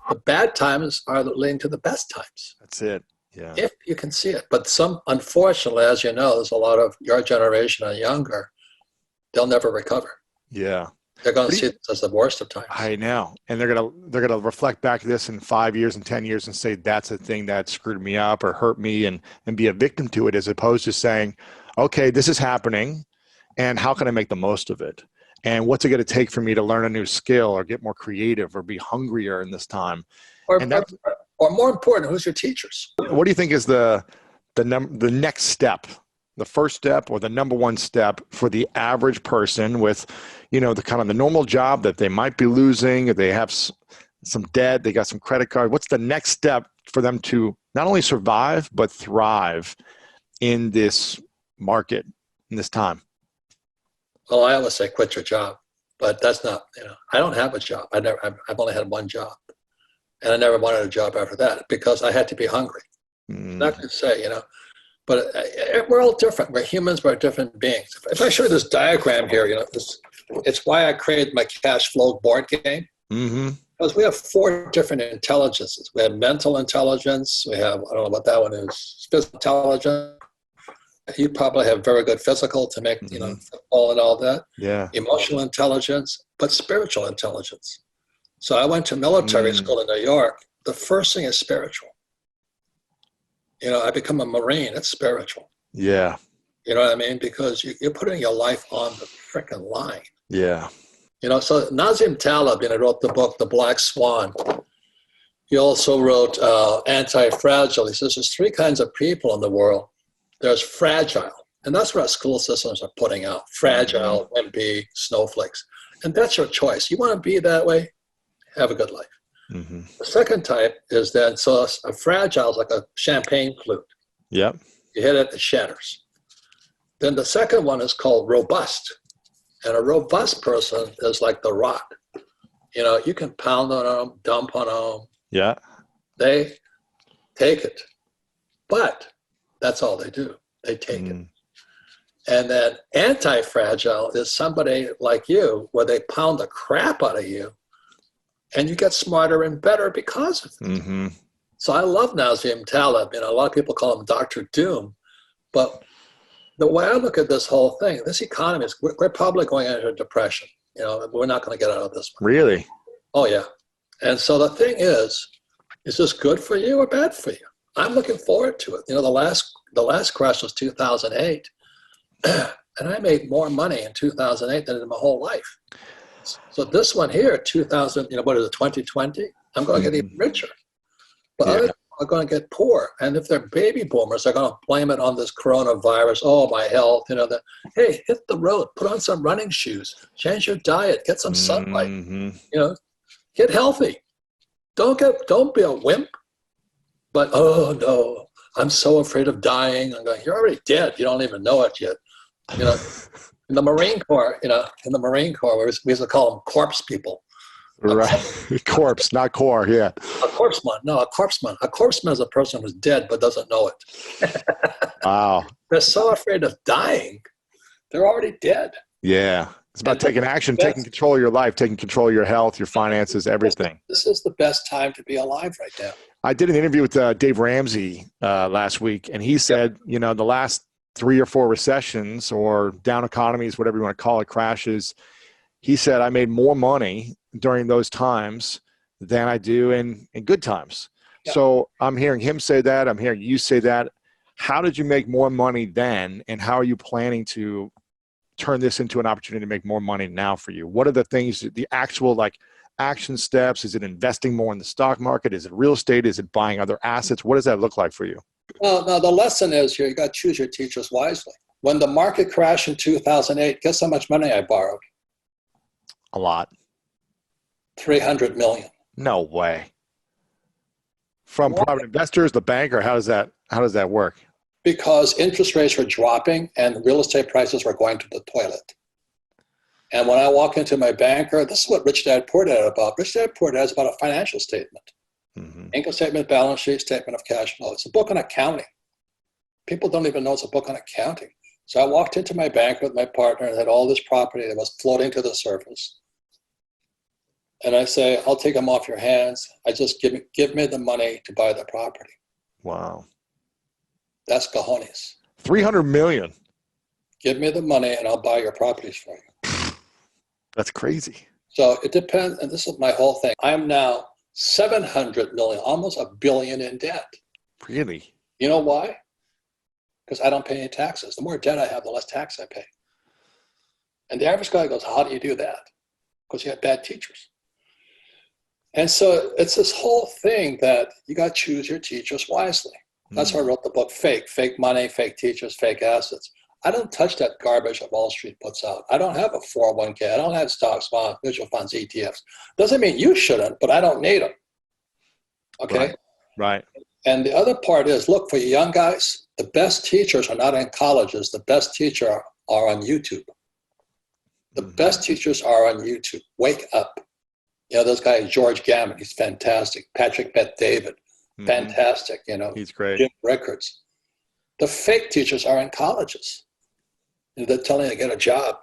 The bad times are leading to the best times, That's it. Yeah. if you can see it. But unfortunately, as you know, there's a lot of your generation and younger, they'll never recover. Yeah. They're going What to do see you, this as the worst of times. I know. And they're gonna reflect back to this in 5 years and 10 years and say that's the thing that screwed me up or hurt me and be a victim to it, as opposed to saying, okay, this is happening and how can I make the most of it? And what's it going to take for me to learn a new skill or get more creative or be hungrier in this time? Or, And or, that, or more important, who's your teachers? what do you think is the next step, the first step or the number one step for the average person with, the kind of the normal job that they might be losing, or they have some debt, they got some credit card. What's the next step for them to not only survive, but thrive in this market, in this time? Well, I always say quit your job, but that's not, I don't have a job. I've only had one job. And I never wanted a job after that because I had to be hungry. Not to say, but we're all different. We're humans, we're different beings. If I show you this diagram here, it's why I created my cash flow board game. Mm-hmm. Because we have 4 different intelligences. We have mental intelligence. We have, I don't know what that one is, physical intelligence. You probably have very good physical to make, football and all that. Yeah. Emotional intelligence, but spiritual intelligence. So I went to military school in New York. The first thing is spiritual. I become a Marine. It's spiritual. Yeah. You know what I mean? Because you're putting your life on the frickin' line. Yeah. So Nassim Taleb, wrote the book, The Black Swan. He also wrote Anti-Fragile. He says there's 3 kinds of people in the world. There's fragile, and that's what our school systems are putting out. Fragile, wimpy, snowflakes. And that's your choice. You want to be that way? Have a good life. Mm-hmm. The second type is that, so a fragile is like a champagne flute. Yep. You hit it shatters. Then the second one is called robust. And a robust person is like the rock. You can pound on them, dump on them. Yeah. They take it. But that's all they do. They take it. And then anti-fragile is somebody like you, where they pound the crap out of you, and you get smarter and better because of it. Mm-hmm. So I love Nassim Taleb. A lot of people call him Dr. Doom. But the way I look at this whole thing, this economy is, we're probably going into a depression. We're not going to get out of this one. Really? Oh, yeah. And so the thing is this good for you or bad for you? I'm looking forward to it. The last crash was 2008. And I made more money in 2008 than in my whole life. So this one here, 2000, what is it, 2020? I'm going to get even richer. But other people are going to get poor. And if they're baby boomers, they're going to blame it on this coronavirus. Oh, my health, hey, hit the road, put on some running shoes, change your diet, get some sunlight, get healthy. Don't be a wimp. But, oh, no, I'm so afraid of dying. I'm going, you're already dead. You don't even know it yet. In the Marine Corps, we used to call them corpse people. Right. Corpse, not core. Yeah. A corpseman. No, a corpseman. A corpseman is a person who's dead but doesn't know it. Wow. They're so afraid of dying. They're already dead. Yeah. It's about taking action, taking control of your life, taking control of your health, your finances, everything. This is the best time to be alive right now. I did an interview with Dave Ramsey last week, and he said, the last 3 or 4 recessions or down economies, whatever you want to call it, crashes, he said, I made more money during those times than I do in good times. Yeah. So I'm hearing him say that. I'm hearing you say that. How did you make more money then? And how are you planning to turn this into an opportunity to make more money now for you? What are the things, the actual action steps? Is it investing more in the stock market? Is it real estate? Is it buying other assets? What does that look like for you? Well, no, the lesson is here, you got to choose your teachers wisely. When the market crashed in 2008, guess how much money I borrowed? A lot. 300 million. No way. From private investors, the bank, or how does that work? Because interest rates were dropping and real estate prices were going to the toilet. And when I walk into my banker, this is what Rich Dad Poor Dad about. Rich Dad Poor Dad is about a financial statement. Income statement, balance sheet, statement of cash flow. It's a book on accounting. People don't even know it's a book on accounting. So I walked into my bank with my partner and had all this property that was floating to the surface. And I say, I'll take them off your hands. I just give me the money to buy the property. Wow. That's cojones. 300 million. Give me the money and I'll buy your properties for you. That's crazy. So it depends. And this is my whole thing. I'm now 700 million, almost $1 billion in debt. Really? You know why? Because I don't pay any taxes. The more debt I have, the less tax I pay. And the average guy goes, how do you do that? Because you have bad teachers. And so it's this whole thing that you got to choose your teachers wisely. That's why I wrote the book, Fake money, fake teachers, fake assets. I don't touch that garbage that Wall Street puts out. I don't have a 401k. I don't have stocks, bonds, mutual funds, ETFs. Doesn't mean you shouldn't, but I don't need them. Okay? Right. And the other part is, look, for you young guys, the best teachers are not in colleges. The best teachers are on YouTube. The best teachers are on YouTube. Wake up. You know, this guy, George Gammon, he's fantastic. Patrick Bet-David, fantastic. You know, he's great. Jim Rickards. The fake teachers are in colleges. They're telling you to get a job.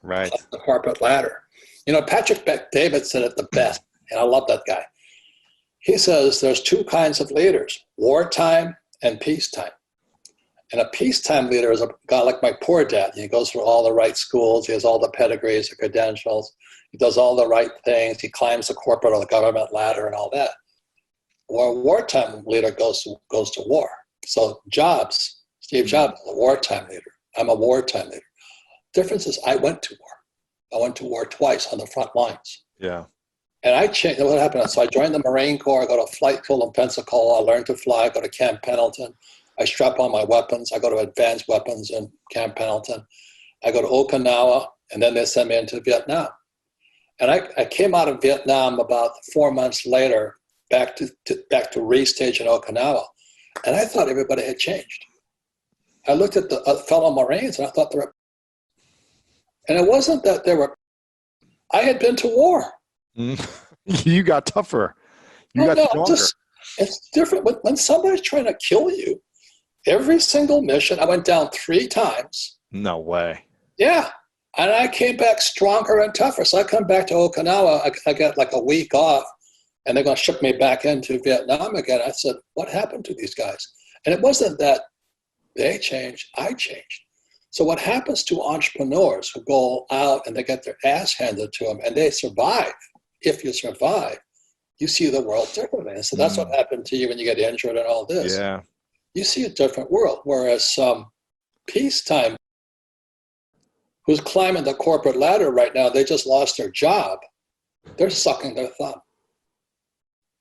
Right. Up the corporate ladder. You know, Patrick Bet-David said it the best, and I love that guy. He says there's two kinds of leaders, wartime and peacetime. And a peacetime leader is a guy like my poor dad. He goes through all the right schools. He has all the pedigrees, the credentials. He does all the right things. He climbs the corporate or the government ladder and all that. Or a wartime leader goes to war. So Steve Jobs is a wartime leader. I'm a wartime leader. Difference is I went to war. I went to war twice on the front lines. Yeah. And I changed. What happened? So I joined the Marine Corps. I go to flight school in Pensacola. I learned to fly. I go to Camp Pendleton. I strap on my weapons. I go to advanced weapons in Camp Pendleton. I go to Okinawa, and then they send me into Vietnam. And I came out of Vietnam about 4 months later, back to restage in Okinawa, and I thought everybody had changed. I looked at the fellow Marines, and I thought they were, and it wasn't that they were. I had been to war. You got tougher. You got stronger. It's different when somebody's trying to kill you. Every single mission, I went down 3 times. No way. Yeah. And I came back stronger and tougher. So I come back to Okinawa. I got like a week off, and they're going to ship me back into Vietnam again. I said, what happened to these guys? And it wasn't that they changed, I changed. So what happens to entrepreneurs who go out and they get their ass handed to them and they survive? If you survive, you see the world differently. And so that's what happened to you when you get injured and all this. Yeah. You see a different world. Whereas some peacetime who's climbing the corporate ladder right now, they just lost their job. They're sucking their thumb.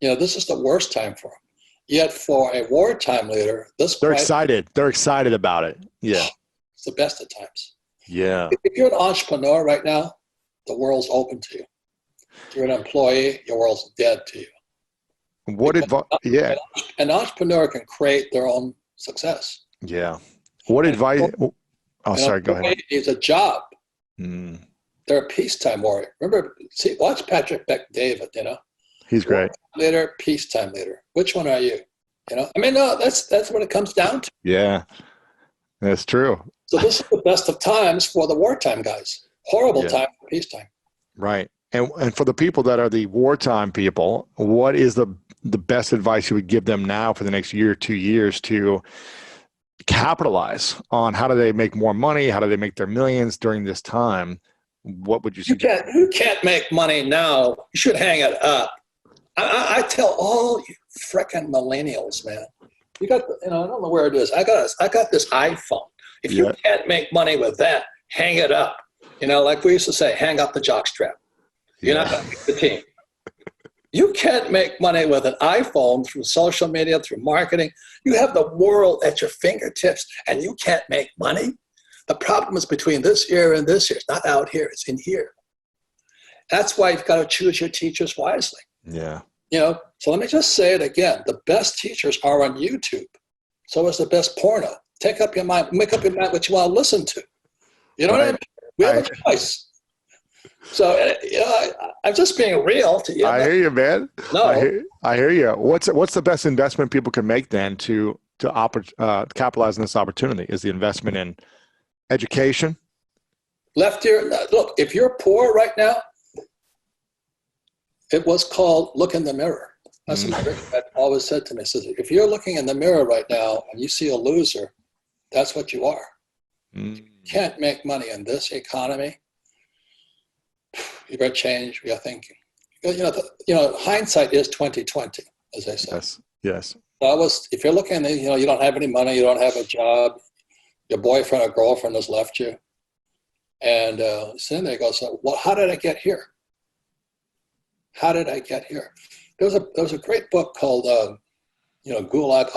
You know, this is the worst time for them. Yet for a wartime leader, they're excited. They're excited about it. Yeah. It's the best of times. Yeah. If you're an entrepreneur right now, the world's open to you. If you're an employee, your world's dead to you. What advice? Yeah. An entrepreneur can create their own success. Yeah. What advice? Oh, sorry. Go ahead. It's a job. They're a peacetime warrior. Remember, watch Patrick Bet-David, you know. He's great. Leader, peacetime leader. Which one are you? You know, I mean, no, that's what it comes down to. Yeah, that's true. So this is the best of times for the wartime guys. Horrible time for peacetime. Right. And for the people that are the wartime people, what is the best advice you would give them now for the next year or 2 years to capitalize on? How do they make more money? How do they make their millions during this time? What would you suggest? You can't make money now. You should hang it up. I tell all you frickin' millennials, man. You got, I don't know where it is. I got this iPhone. If you can't make money with that, hang it up. You know, like we used to say, hang up the jockstrap. You're not going to make the team. You can't make money with an iPhone through social media, through marketing. You have the world at your fingertips, and you can't make money. The problem is between this ear and this ear. It's not out here. It's in here. That's why you've got to choose your teachers wisely. Yeah. You know, so let me just say it again. The best teachers are on YouTube. So is the best porno. Make up your mind what you want to listen to. You know what I mean? We have a choice. So, I'm just being real to you. I hear you, man. No. I hear you. What's the best investment people can make then to capitalize on this opportunity? Is the investment in education? Left ear. Look, if you're poor right now, It was called Look in the Mirror. That's what my dad always said to me. He says, if you're looking in the mirror right now and you see a loser, that's what you are. You can't make money in this economy. You better change your thinking. Hindsight is 20/20, as they say. Yes. If you're looking at, you don't have any money, you don't have a job, your boyfriend or girlfriend has left you, and so then they go, so, well, how did I get here? How did I get here? There was a great book called, Gulag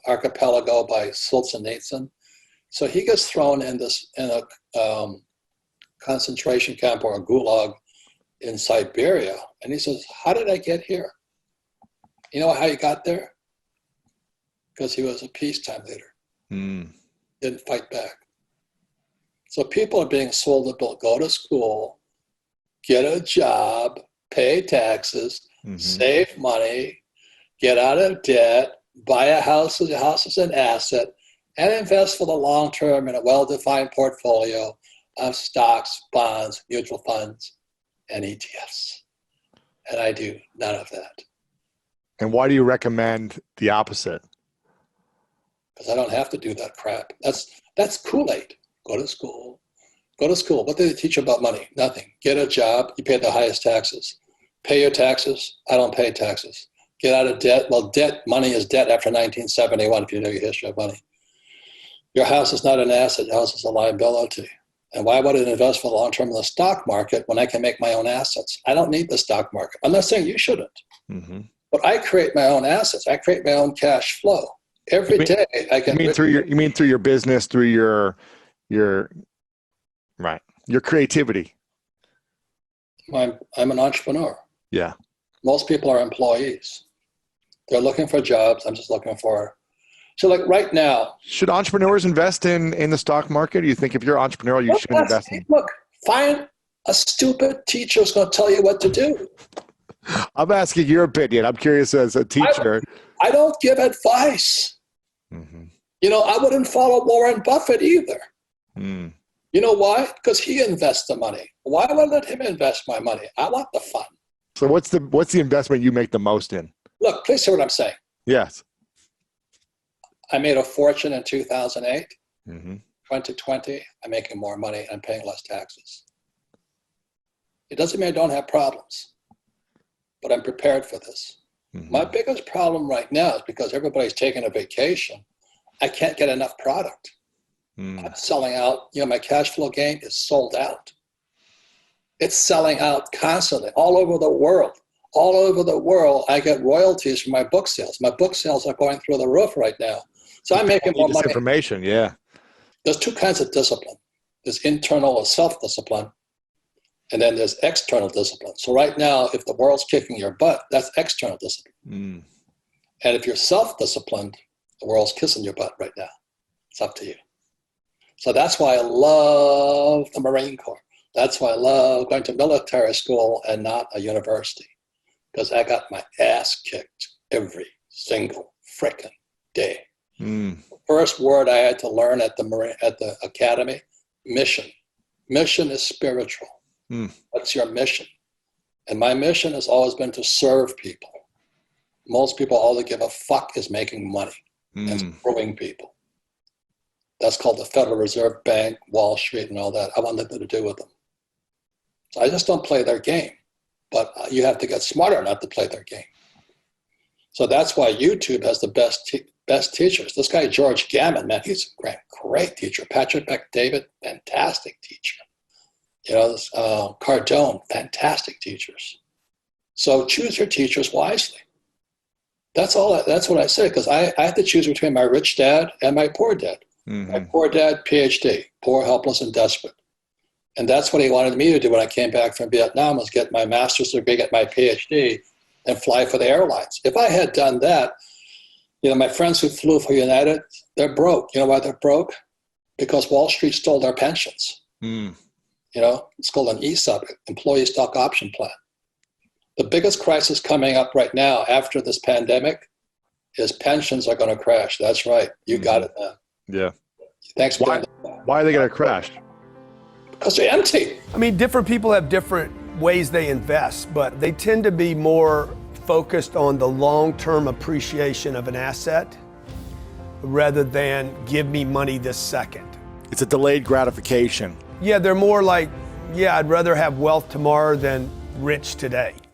Archipelago by Solzhenitsyn. So he gets thrown in a concentration camp or a gulag in Siberia, and he says, how did I get here? You know how he got there? Because he was a peacetime leader. Didn't fight back. So people are being sold a bill. Go to school, get a job, pay taxes, save money, get out of debt, buy a house. The house is an asset, and invest for the long term in a well-defined portfolio of stocks, bonds, mutual funds, and ETFs. And I do none of that. And why do you recommend the opposite? Because I don't have to do that crap. That's Kool-Aid. Go to school. What do they teach you about money? Nothing. Get a job. You pay the highest taxes. Pay your taxes. I don't pay taxes. Get out of debt. Well, money is debt after 1971, if you know your history of money. Your house is not an asset. Your house is a liability. And why would I invest for the long term in the stock market when I can make my own assets? I don't need the stock market. I'm not saying you shouldn't. But I create my own assets. I create my own cash flow. Every day I can. You mean through your business, through your creativity. I'm an entrepreneur. Yeah. Most people are employees. They're looking for jobs. I'm just looking for. So like right now. Should entrepreneurs invest in the stock market? Do you think if you're an entrepreneur, you should invest in? Look, find a stupid teacher who's going to tell you what to do. I'm asking your opinion. I'm curious as a teacher. I don't give advice. I wouldn't follow Warren Buffett either. You know why? Because he invests the money. Why would I let him invest my money? I want the fun. So what's the investment you make the most in? Look, please hear what I'm saying. Yes. I made a fortune in 2008. 2020, I'm making more money and I'm paying less taxes. It doesn't mean I don't have problems, but I'm prepared for this. My biggest problem right now is because everybody's taking a vacation, I can't get enough product. I'm selling out. My cash flow game is sold out. It's selling out constantly all over the world. All over the world, I get royalties from my book sales. My book sales are going through the roof right now. So I'm making more money. Information, yeah. There's two kinds of discipline. There's internal or self-discipline, and then there's external discipline. So right now, if the world's kicking your butt, that's external discipline. And if you're self-disciplined, the world's kissing your butt right now. It's up to you. So that's why I love the Marine Corps. That's why I love going to military school and not a university, because I got my ass kicked every single frickin' day. The first word I had to learn at the academy, mission. Mission is spiritual. What's your mission? And my mission has always been to serve people. Most people, all they give a fuck is making money and screwing people. That's called the Federal Reserve Bank, Wall Street, and all that. I want nothing to do with them. So I just don't play their game. But you have to get smarter not to play their game. So that's why YouTube has the best teachers. This guy, George Gammon, man, he's a great teacher. Patrick Bet-David, fantastic teacher. Cardone, fantastic teachers. So choose your teachers wisely. That's what I say, because I had to choose between my rich dad and my poor dad. My poor dad, PhD, poor, helpless, and desperate. And that's what he wanted me to do when I came back from Vietnam, was get my master's degree, get my PhD, and fly for the airlines. If I had done that, my friends who flew for United, they're broke. You know why they're broke? Because Wall Street stole their pensions. It's called an ESOP, Employee Stock Option Plan. The biggest crisis coming up right now after this pandemic is pensions are going to crash. That's right. You got it, man. Yeah. Thanks for Why are they going to crash? Because they're empty. I mean, different people have different ways they invest, but they tend to be more focused on the long-term appreciation of an asset rather than give me money this second. It's a delayed gratification. Yeah, they're more like, yeah, I'd rather have wealth tomorrow than rich today.